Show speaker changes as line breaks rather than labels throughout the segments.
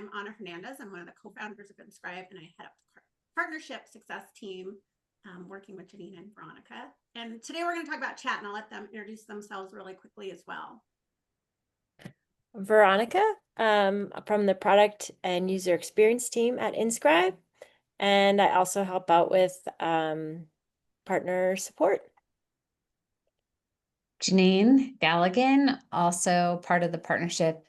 I'm Ana Hernandez. I'm one of the co-founders of Inscribe, and I head up the partnership success team, working with Janine and Veronica. And today we're going to talk about chat, and I'll let them introduce themselves really quickly as well.
Veronica, from the product and user experience team at Inscribe, and I also help out with partner support.
Janine Galligan, also part of the partnership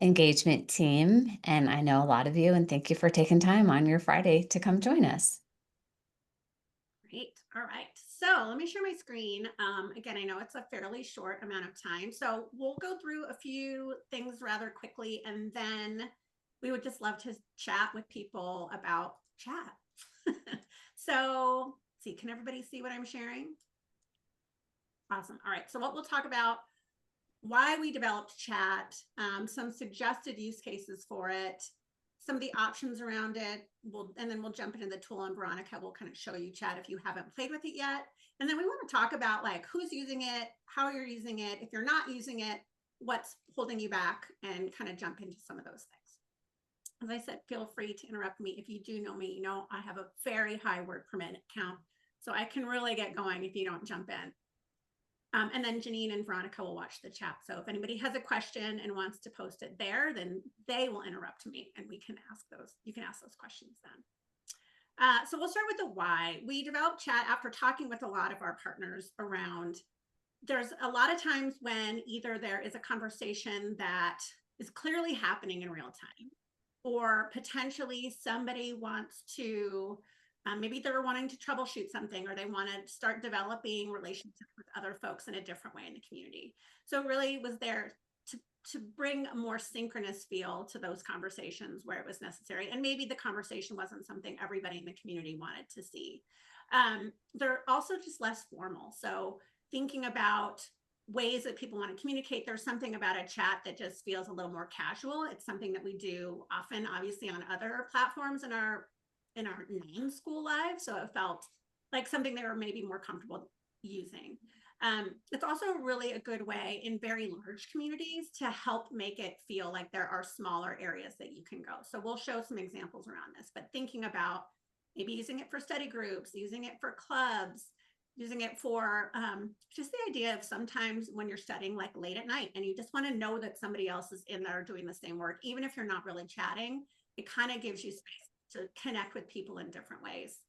engagement team, and I know a lot of you, and thank you for taking time on your Friday to come join us.
Great. All right. So let me share my screen. Again, I know it's a fairly short amount of time, so we'll go through a few things rather quickly, and then we would just love to chat with people about chat. So, see, can everybody see what I'm sharing? Awesome. All right. So what we'll talk about, why we developed chat, some suggested use cases for it, some of the options around it, and then we'll jump into the tool, and Veronica will kind of show you chat if you haven't played with it yet. And then we want to talk about like who's using it, how you're using it, if you're not using it, what's holding you back, and kind of jump into some of those things. As I said, feel free to interrupt me. If you do know me, you know I have a very high word per minute count, so I can really get going if you don't jump in. And then Janine and Veronica will watch the chat. So if anybody has a question and wants to post it there, then they will interrupt me and we can ask those. You can ask those questions then. So we'll start with the why. We developed chat after talking with a lot of our partners around, there's a lot of times when either there is a conversation that is clearly happening in real time, or potentially somebody wants to, maybe they're wanting to troubleshoot something, or they want to start developing relationships with other folks in a different way in the community. So it really was there to bring a more synchronous feel to those conversations where it was necessary. And maybe the conversation wasn't something everybody in the community wanted to see. They're also just less formal. So thinking about ways that people want to communicate, there's something about a chat that just feels a little more casual. It's something that we do often, obviously, on other platforms in our non-school lives. So it felt like something they were maybe more comfortable using. It's also really a good way in very large communities to help make it feel like there are smaller areas that you can go. So we'll show some examples around this, but thinking about maybe using it for study groups, using it for clubs, using it for just the idea of sometimes when you're studying like late at night and you just want to know that somebody else is in there doing the same work, even if you're not really chatting, it kind of gives you space to connect with people in different ways.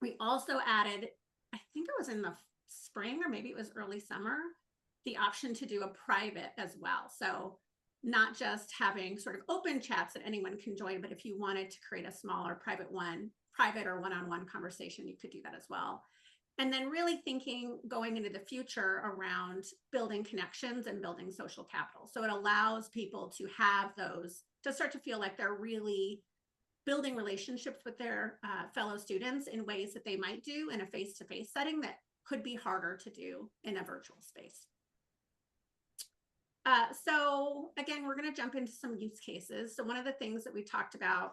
We also added, I think it was in the spring or maybe it was early summer, the option to do a private as well. So not just having sort of open chats that anyone can join, but if you wanted to create a smaller private or one-on-one conversation, you could do that as well. And then really thinking going into the future around building connections and building social capital. So it allows people to have those, to start to feel like they're really building relationships with their fellow students in ways that they might do in a face-to-face setting that could be harder to do in a virtual space. So again, we're going to jump into some use cases. So one of the things that we talked about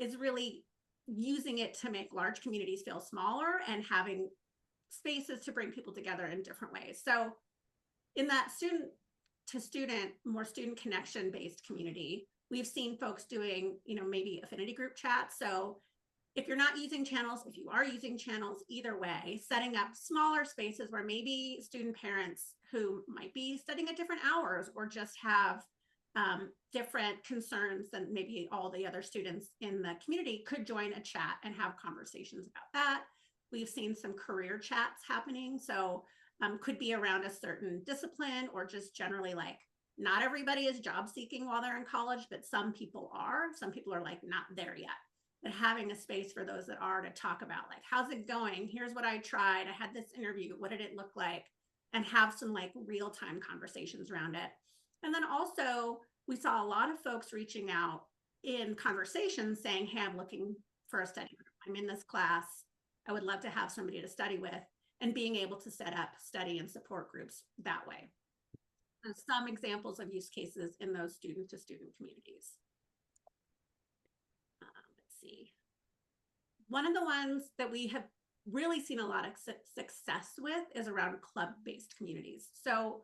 is really using it to make large communities feel smaller and having spaces to bring people together in different ways. So in that student to student, more student connection based community, we've seen folks doing, maybe affinity group chats. So if you're not using channels, if you are using channels, either way, setting up smaller spaces where maybe student parents who might be studying at different hours or just have different concerns than maybe all the other students in the community could join a chat and have conversations about that. We've seen some career chats happening. So could be around a certain discipline or just generally like, not everybody is job seeking while they're in college, but some people are. Some people are like not there yet. But having a space for those that are to talk about like, how's it going? Here's what I tried. I had this interview. What did it look like? And have some like real-time conversations around it. And then also we saw a lot of folks reaching out in conversations saying, hey, I'm looking for a study group. I'm in this class. I would love to have somebody to study with, and being able to set up study and support groups that way. And some examples of use cases in those student to student communities. Let's see. One of the ones that we have really seen a lot of success with is around club-based communities. So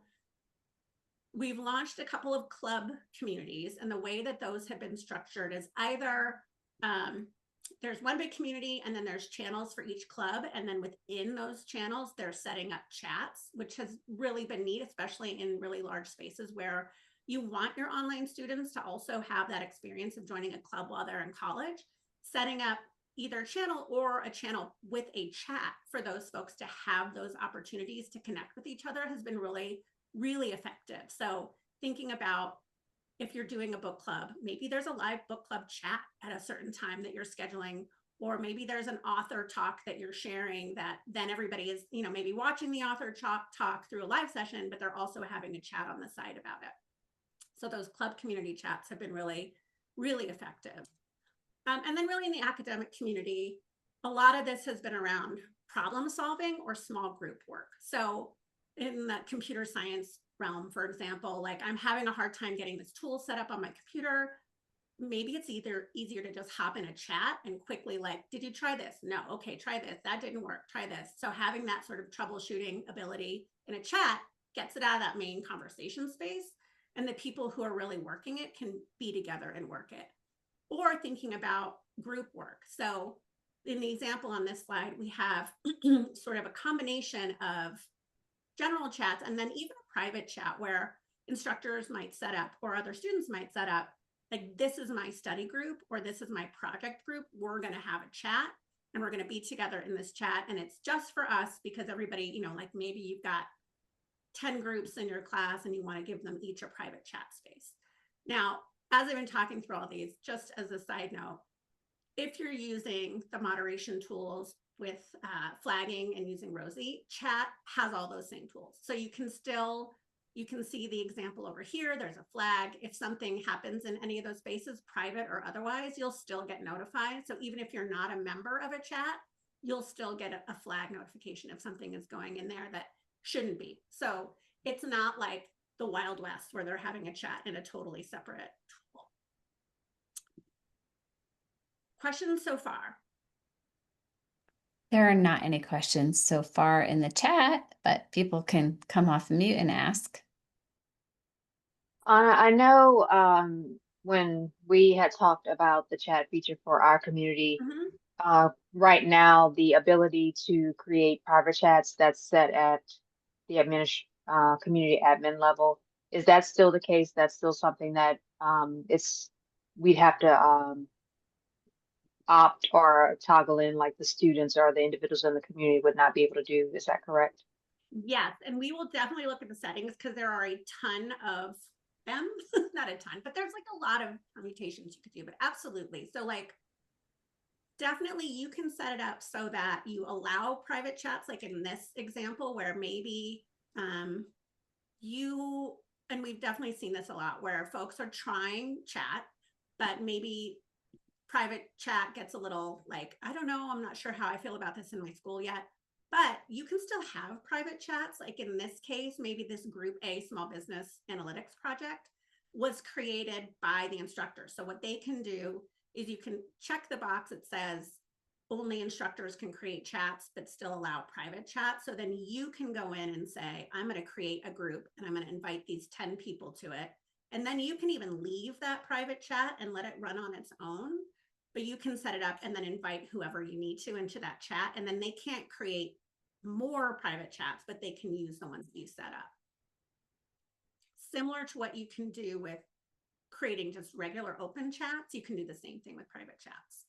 we've launched a couple of club communities, and the way that those have been structured is either there's one big community and then there's channels for each club, and then within those channels they're setting up chats, which has really been neat, especially in really large spaces where you want your online students to also have that experience of joining a club while they're in college. Setting up either channel or a channel with a chat for those folks to have those opportunities to connect with each other has been really, really effective. So thinking about, if you're doing a book club, maybe there's a live book club chat at a certain time that you're scheduling, or maybe there's an author talk that you're sharing that then everybody is, maybe watching the author talk through a live session, but they're also having a chat on the side about it. So those club community chats have been really, really effective. And then really in the academic community, a lot of this has been around problem solving or small group work. So in the computer science realm, for example, like I'm having a hard time getting this tool set up on my computer. Maybe it's either easier to just hop in a chat and quickly like, did you try this? No. Okay, try this. That didn't work. Try this. So having that sort of troubleshooting ability in a chat gets it out of that main conversation space. And the people who are really working it can be together and work it. Or thinking about group work. So in the example on this slide, we have sort of a combination of general chats and then even a private chat where instructors might set up or other students might set up, like, this is my study group or this is my project group. We're going to have a chat and we're going to be together in this chat. And it's just for us because everybody, like maybe you've got 10 groups in your class and you want to give them each a private chat space. Now, as I've been talking through all these, just as a side note, if you're using the moderation tools with flagging and using Rosie, chat has all those same tools. So you can see the example over here. There's a flag. If something happens in any of those spaces, private or otherwise, you'll still get notified. So even if you're not a member of a chat, you'll still get a flag notification if something is going in there that shouldn't be. So it's not like the Wild West where they're having a chat in a totally separate tool. Questions so far?
There are not any questions so far in the chat, but people can come off mute and ask.
I know when we had talked about the chat feature for our community, right now the ability to create private chats that's set at the community admin level, is that still the case? That's still something that we'd have to opt or toggle in, like the students or the individuals in the community would not be able to do. Is that correct?
Yes, and we will definitely look at the settings because there are a ton of them, not a ton, but there's like a lot of permutations you could do, but absolutely. So like, definitely you can set it up so that you allow private chats, like in this example where maybe and we've definitely seen this a lot where folks are trying chat, but maybe private chat gets a little like, I don't know, I'm not sure how I feel about this in my school yet. But you can still have private chats. Like in this case, maybe this Group A Small Business Analytics project was created by the instructor. So what they can do is you can check the box that says only instructors can create chats, but still allow private chat. So then you can go in and say, I'm going to create a group and I'm going to invite these 10 people to it. And then you can even leave that private chat and let it run on its own. But you can set it up and then invite whoever you need to into that chat. And then they can't create more private chats, but they can use the ones that you set up. Similar to what you can do with creating just regular open chats, you can do the same thing with private chats.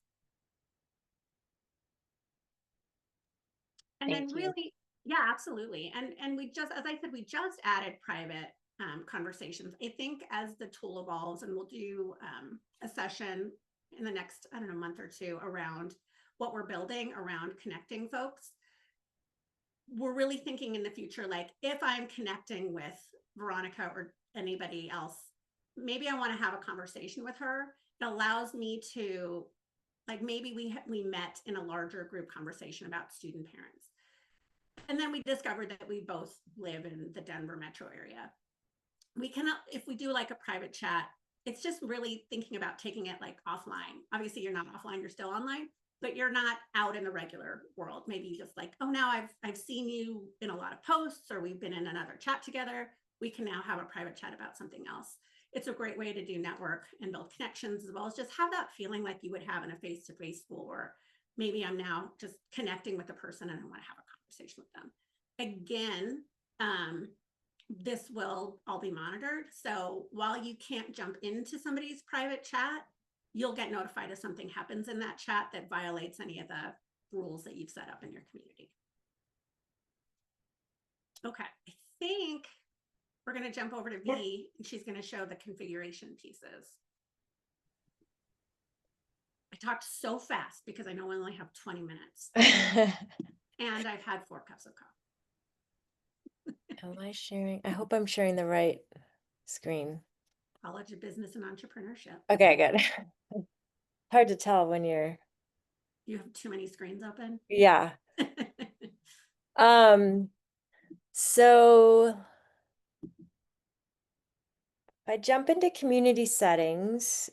And then really, yeah, absolutely. And we just, as I said, we just added private conversations. I think as the tool evolves, and we'll do a session in the next, I don't know, month or two around what we're building around connecting folks. We're really thinking in the future, like if I'm connecting with Veronica or anybody else, maybe I want to have a conversation with her. It allows me to, like, maybe we met in a larger group conversation about student parents. And then we discovered that we both live in the Denver metro area. We cannot, if we do like a private chat, it's just really thinking about taking it like offline. Obviously you're not offline, you're still online, but you're not out in the regular world. Maybe you just like, oh, now I've seen you in a lot of posts, or we've been in another chat together. we can now have a private chat about something else. It's a great way to do network and build connections, as well as just have that feeling like you would have in a face-to-face school, or maybe I'm now just connecting with a person and I want to have a conversation with them. Again, this will all be monitored. So while you can't jump into somebody's private chat, you'll get notified if something happens in that chat that violates any of the rules that you've set up in your community. Okay, I think we're going to jump over to V, and she's going to show the configuration pieces. I talked so fast because I know we only have 20 minutes and I've had 4 cups of coffee.
Am I sharing? I hope I'm sharing the right screen.
College of Business and Entrepreneurship.
Okay, good. Hard to tell when you're,
You have too many screens open.
yeah. So if I jump into community settings,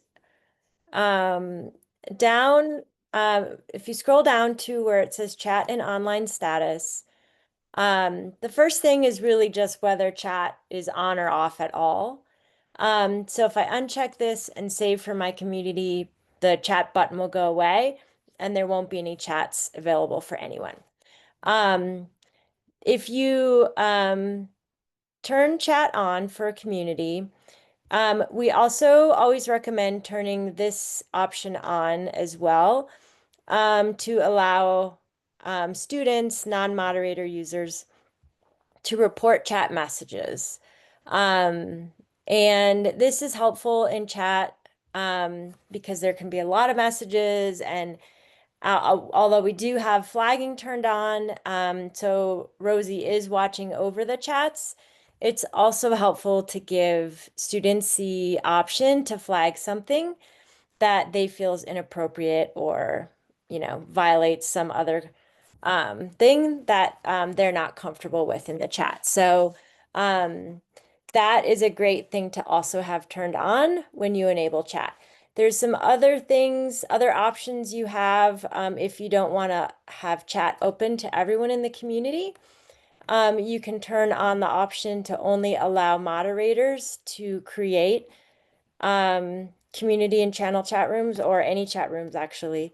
down, if you scroll down to where it says chat and online status, the first thing is really just whether chat is on or off at all. So if I uncheck this and save for my community, the chat button will go away and there won't be any chats available for anyone. If you turn chat on for a community, we also always recommend turning this option on as well, to allow students, non-moderator users, to report chat messages. And this is helpful in chat because there can be a lot of messages, and although we do have flagging turned on, so Rosie is watching over the chats, it's also helpful to give students the option to flag something that they feel is inappropriate or, violates some other thing that they're not comfortable with in the chat. So that is a great thing to also have turned on when you enable chat. There's some other things, other options you have if you don't want to have chat open to everyone in the community. You can turn on the option to only allow moderators to create community and channel chat rooms, or any chat rooms actually.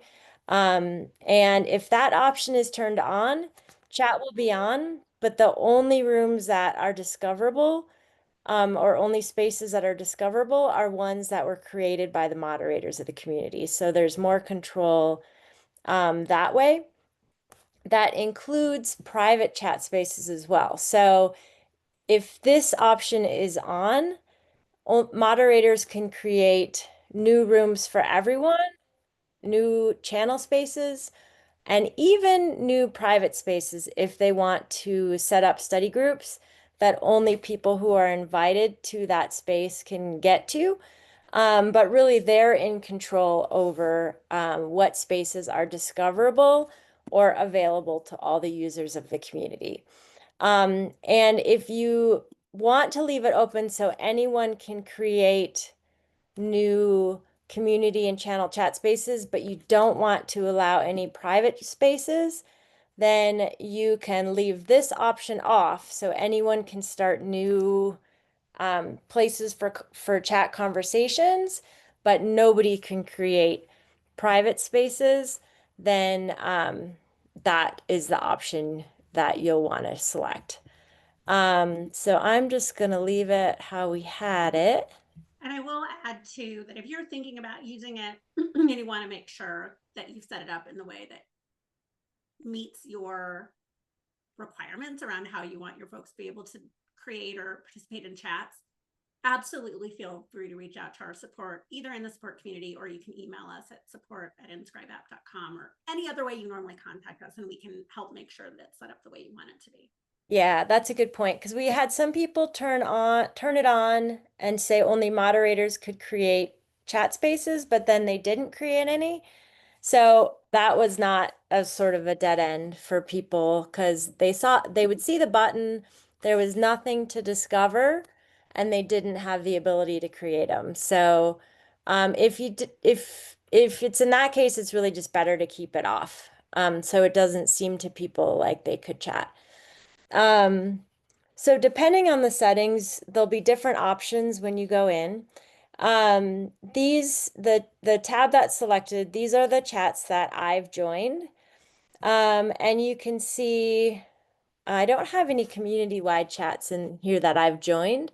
And if that option is turned on, chat will be on, but the only rooms that are discoverable, or only spaces that are discoverable, are ones that were created by the moderators of the community. So there's more control that way. That includes private chat spaces as well. So if this option is on, moderators can create new rooms for everyone, new channel spaces, and even new private spaces if they want to set up study groups that only people who are invited to that space can get to. But really, they're in control over what spaces are discoverable or available to all the users of the community. And if you want to leave it open so anyone can create new community and channel chat spaces, but you don't want to allow any private spaces, then you can leave this option off so anyone can start new places for chat conversations, but nobody can create private spaces. Then that is the option that you'll want to select. So I'm just going to leave it how we had it.
And I will add too that if you're thinking about using it and you want to make sure that you've set it up in the way that meets your requirements around how you want your folks to be able to create or participate in chats, absolutely feel free to reach out to our support, either in the support community, or you can email us at support@inscribeapp.com, or any other way you normally contact us, and we can help make sure that it's set up the way you want it to be.
Yeah, that's a good point, because we had some people turn it on and say only moderators could create chat spaces, but then they didn't create any. So that was not a sort of a dead end for people, because they would see the button, there was nothing to discover, and they didn't have the ability to create them. So if it's in that case, it's really just better to keep it off, so it doesn't seem to people like they could chat. So depending on the settings, there'll be different options when you go in. The tab that's selected, these are the chats that I've joined. And you can see, I don't have any community-wide chats in here that I've joined.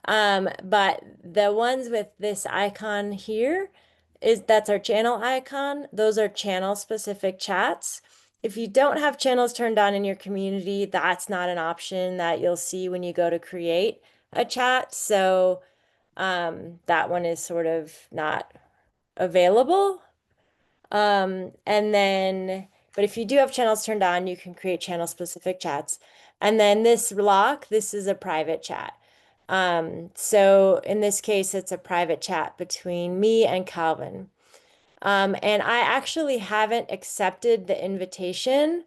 But the ones with this icon here that's our channel icon. Those are channel specific chats. If you don't have channels turned on in your community, that's not an option that you'll see when you go to create a chat. So that one is sort of not available. And then, but if you do have channels turned on, you can create channel specific chats. And then this lock, this is a private chat. So in this case, it's a private chat between me and Calvin. And I actually haven't accepted the invitation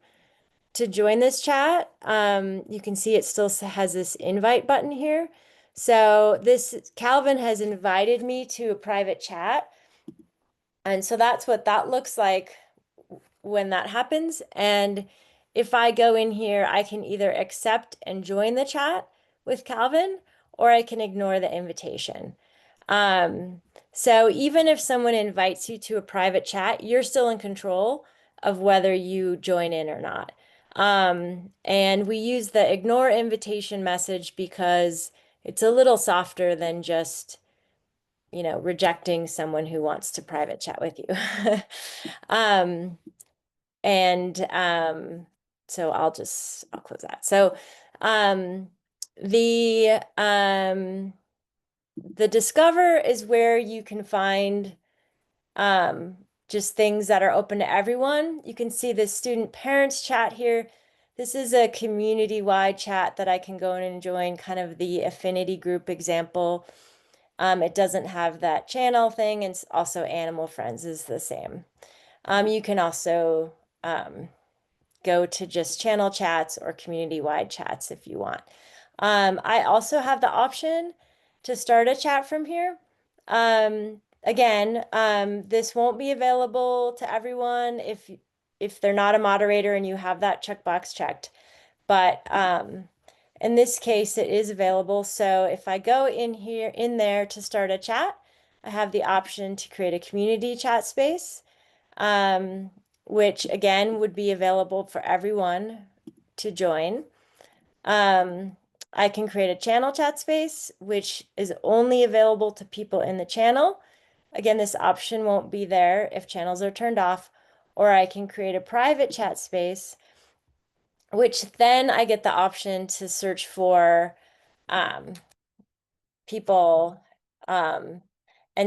to join this chat. You can see it still has this invite button here. So Calvin has invited me to a private chat. And so that's what that looks like when that happens. And if I go in here, I can either accept and join the chat with Calvin, or I can ignore the invitation. So even if someone invites you to a private chat, you're still in control of whether you join in or not. And we use the ignore invitation message because it's a little softer than just, rejecting someone who wants to private chat with you. So I'll close that. So the Discover is where you can find just things that are open to everyone. You can see the student parents chat here. This is a community-wide chat that I can go in and join, kind of the affinity group example. It doesn't have that channel thing, and also Animal Friends is the same. You can also go to just channel chats or community-wide chats if you want. I also have the option to start a chat from here. Again, this won't be available to everyone if they're not a moderator and you have that checkbox checked. But in this case, it is available. So if I go in there to start a chat, I have the option to create a community chat space, which again would be available for everyone to join. I can create a channel chat space, which is only available to people in the channel. Again, this option won't be there if channels are turned off, or I can create a private chat space, which then I get the option to search for people and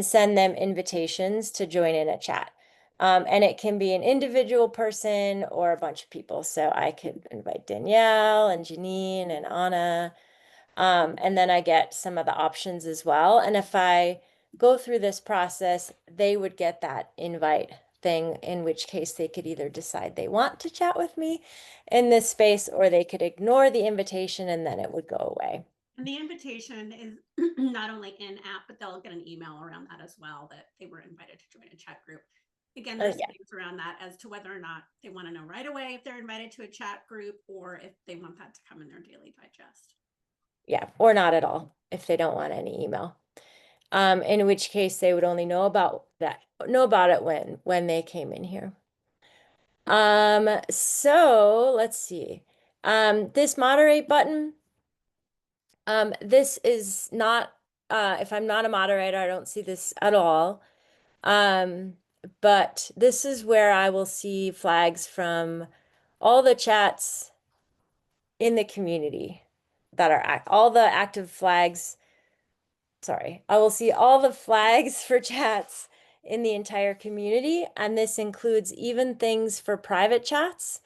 send them invitations to join in a chat. And it can be an individual person or a bunch of people. So I could invite Danielle and Janine and Anna. And then I get some of the options as well. And if I go through this process, they would get that invite thing, in which case they could either decide they want to chat with me in this space, or they could ignore the invitation and then it would go away.
And the invitation is not only in app, but they'll get an email around that as well, that they were invited to join a chat group. Again, there's things around that as to whether or not they want to know right away if they're invited to a chat group, or if they want that to come in their daily digest.
Yeah, or not at all if they don't want any email. In which case they would only know about it when they came in here. So let's see. This moderate button, this is not, if I'm not a moderator, I don't see this at all. But this is where I will see flags from all the chats in the community that are all the active flags. Sorry, I will see all the flags for chats in the entire community, and this includes even things for private chats.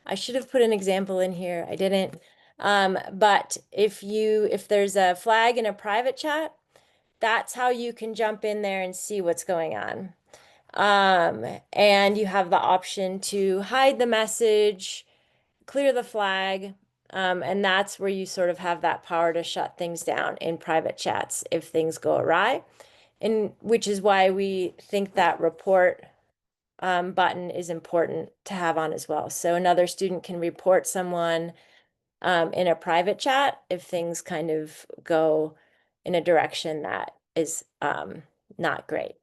I should have put an example in here. I didn't. But if there's a flag in a private chat, that's how you can jump in there and see what's going on. And you have the option to hide the message, clear the flag, and that's where you sort of have that power to shut things down in private chats if things go awry, and which is why we think that report button is important to have on as well. So another student can report someone in a private chat if things kind of go in a direction that is not great.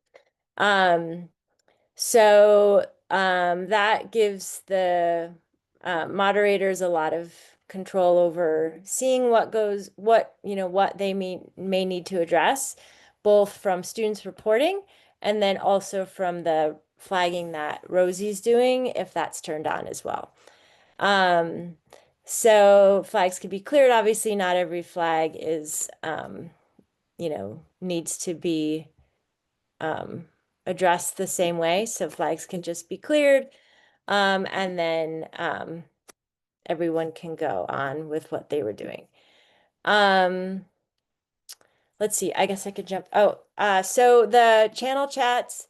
So that gives the moderators a lot of control over seeing what goes, what they may need to address, both from students reporting and then also from the flagging that Rosie's doing, if that's turned on as well. So flags can be cleared. Obviously, not every flag is, needs to be addressed the same way. So flags can just be cleared. And then everyone can go on with what they were doing. Let's see, I guess I could jump. Oh, so the channel chats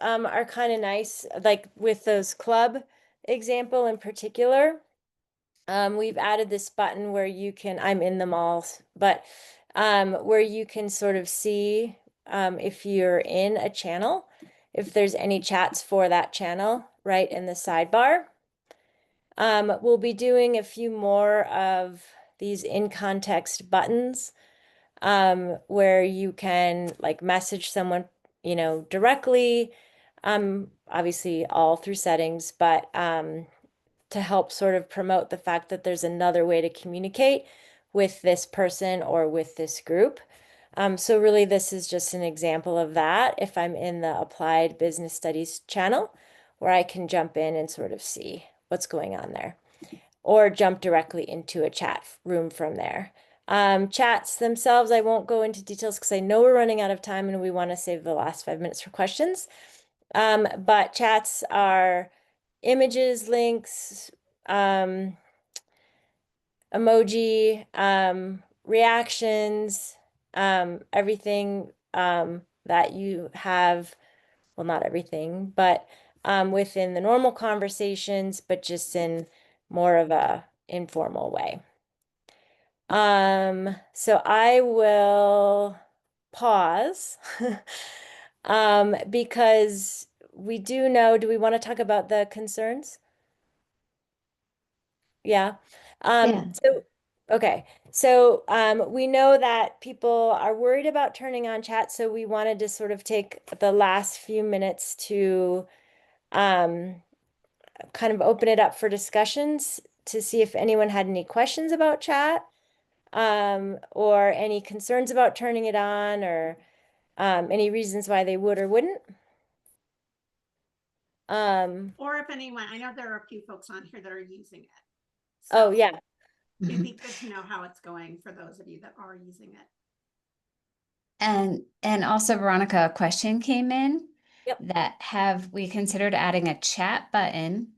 are kind of nice, like with those club example in particular. We've added this button where you can, I'm in them all, but where you can sort of see if you're in a channel, if there's any chats for that channel right in the sidebar. We'll be doing a few more of these in context buttons where you can like message someone, directly, obviously all through settings, but to help sort of promote the fact that there's another way to communicate with this person or with this group. So really this is just an example of that if I'm in the Applied Business Studies channel where I can jump in and sort of see what's going on there or jump directly into a chat room from there. Chats themselves, I won't go into details because I know we're running out of time and we want to save the last 5 minutes for questions. But chats are images, links, emoji, reactions, everything that you have, well, not everything, but within the normal conversations, but just in more of a informal way. So I will pause because we do know, do we want to talk about the concerns? Yeah.
Yeah.
So, okay. So, we know that people are worried about turning on chat, so we wanted to sort of take the last few minutes to kind of open it up for discussions to see if anyone had any questions about chat, or any concerns about turning it on, or any reasons why they would or wouldn't.
Or if anyone, I know there are a few folks on here that are using it.
Oh,
So
yeah.
it'd be good to know how it's going for those of you that are using it.
And also, Veronica, a question came in
Yep.
that have we considered adding a chat button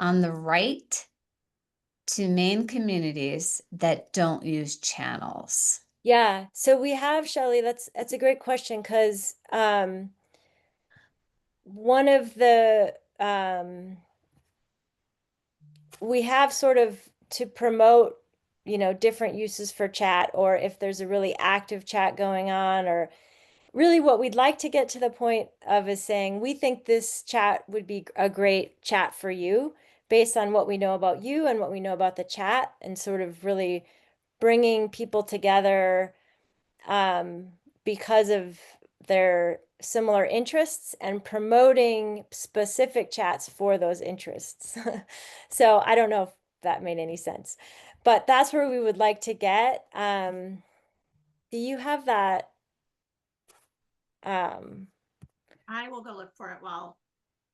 on the right to main communities that don't use channels?
Yeah, so we have, Shelley, that's a great question because one of the we have sort of to promote, different uses for chat, or if there's a really active chat going on, or really what we'd like to get to the point of is saying, we think this chat would be a great chat for you based on what we know about you and what we know about the chat, and sort of really bringing people together because of their similar interests and promoting specific chats for those interests. So I don't know if that made any sense, but that's where we would like to get. Do you have that?
I will go look for it while.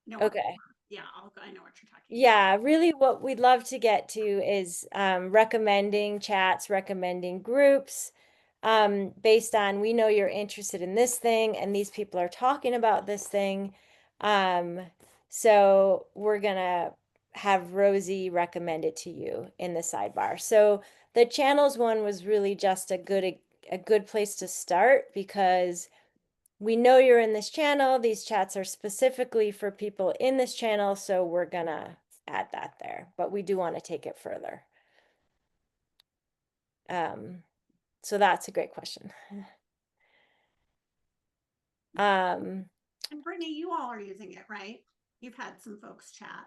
No.
Okay.
Yeah, I'll go. I know what you're talking about.
Yeah, really what we'd love to get to is recommending chats, recommending groups, based on, we know you're interested in this thing and these people are talking about this thing. So we're gonna have Rosie recommend it to you in the sidebar. So the channels one was really just a good place to start because we know you're in this channel. These chats are specifically for people in this channel, so we're gonna add that there, but we do want to take it further. So that's a great question.
And Brittany, you all are using it, right? You've had some folks chat.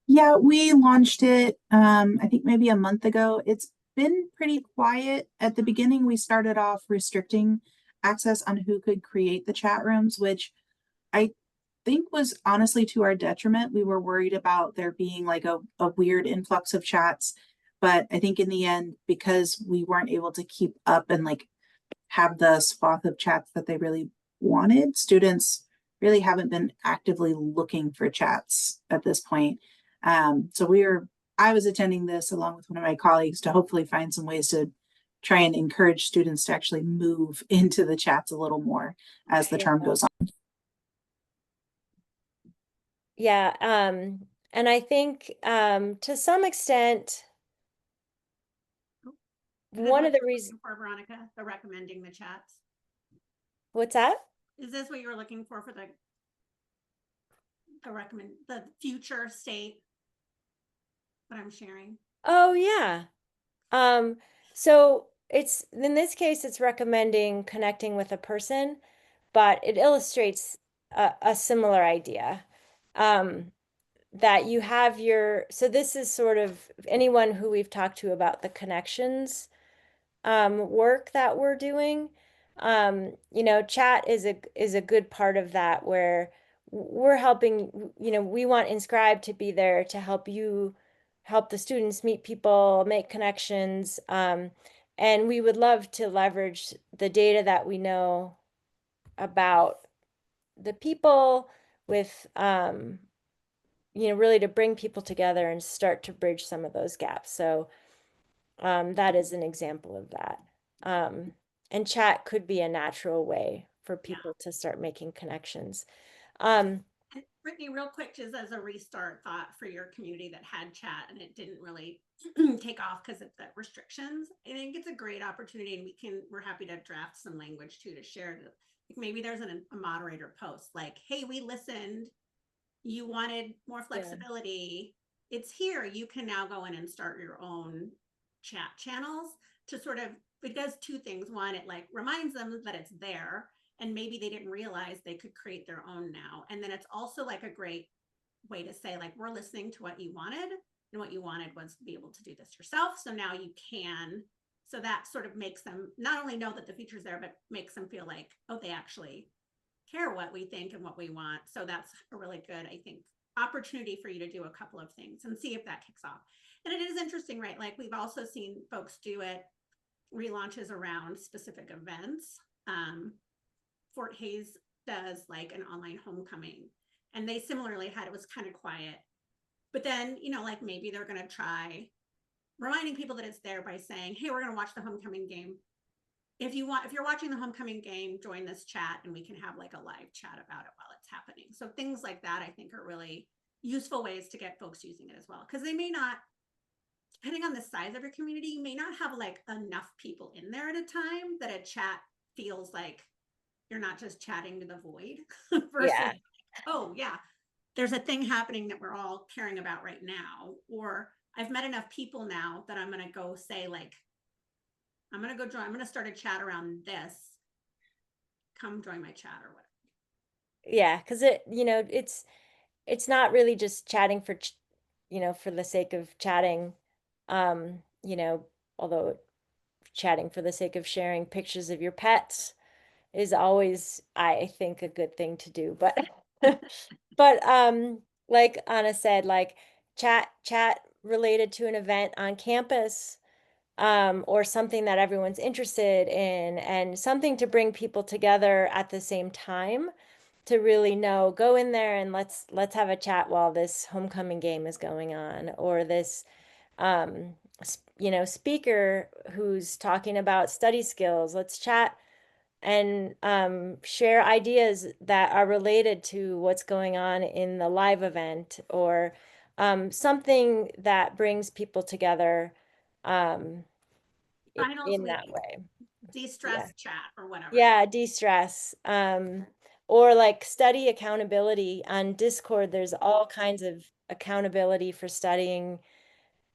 Yeah, we launched it, I think maybe a month ago. It's been pretty quiet. At the beginning, we started off restricting access on who could create the chat rooms, which I think was honestly to our detriment. We were worried about there being like a weird influx of chats. But I think in the end, because we weren't able to keep up and like have the swath of chats that they really wanted, students really haven't been actively looking for chats at this point. So I was attending this along with one of my colleagues to hopefully find some ways to try and encourage students to actually move into the chats a little more as the term goes on.
Yeah, and I think to some extent,
Is this
one
what
of the
you're
reasons,
looking for, Veronica, the recommending the chats?
what's that?
Is this what you were looking for the future state that I'm sharing?
Oh, yeah. So it's in this case, it's recommending connecting with a person, but it illustrates a similar idea. That you have so this is sort of anyone who we've talked to about the connections work that we're doing. Chat is a good part of that where we're helping, we want Inscribe to be there to help the students meet people, make connections. And we would love to leverage the data that we know about the people with, really to bring people together and start to bridge some of those gaps. So that is an example of that. And chat could be a natural way for people to start making connections.
And Brittany, real quick, just as a restart thought for your community that had chat and it didn't really take off because of the restrictions, I think it's a great opportunity, and we're happy to draft some language too to share. Like maybe there's a moderator post like, hey, we listened, you wanted more flexibility. It's here. You can now go in and start your own chat channels to sort of, it does two things. One, it like reminds them that it's there, and maybe they didn't realize they could create their own now. And then it's also like a great way to say, like, we're listening to what you wanted, and what you wanted was to be able to do this yourself. So now you can. So that sort of makes them not only know that the feature's there, but makes them feel like, oh, they actually care what we think and what we want. So that's a really good, I think, opportunity for you to do a couple of things and see if that kicks off. And it is interesting, right? Like we've also seen folks do it, relaunches around specific events. Fort Hayes does like an online homecoming, and they similarly had, it was kind of quiet. But then, like maybe they're going to try reminding people that it's there by saying, hey, we're going to watch the homecoming game. If you're watching the homecoming game, join this chat and we can have like a live chat about it while it's happening. So things like that, I think, are really useful ways to get folks using it as well. Because they may not, depending on the size of your community, you may not have like enough people in there at a time that a chat feels like you're not just chatting to the void versus, oh yeah, there's a thing happening that we're all caring about right now. Or I've met enough people now that I'm going to go say like, I'm going to go join, I'm going to start a chat around this. Come join my chat or whatever.
Yeah, because it's not really just chatting for for the sake of chatting. Although chatting for the sake of sharing pictures of your pets is always, I think, a good thing to do. But like Anna said, like chat related to an event on campus, or something that everyone's interested in, and something to bring people together at the same time to really go in there and let's have a chat while this homecoming game is going on, or this speaker who's talking about study skills. Let's chat and share ideas that are related to what's going on in the live event, or something that brings people together in that way.
De-stress chat or whatever.
Yeah, de-stress. Or like study accountability on Discord. There's all kinds of accountability for studying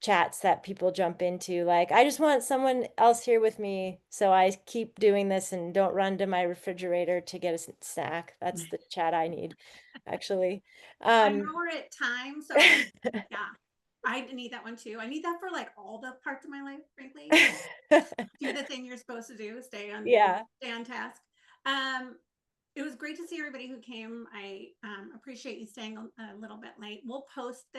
chats that people jump into. Like, I just want someone else here with me, so I keep doing this and don't run to my refrigerator to get a snack. That's the chat I need, actually.
I know we're at time, so yeah, I need that one too. I need that for like all the parts of my life, frankly. Do the thing you're supposed to do, stay on task. It was great to see everybody who came. I appreciate you staying a little bit late. We'll post this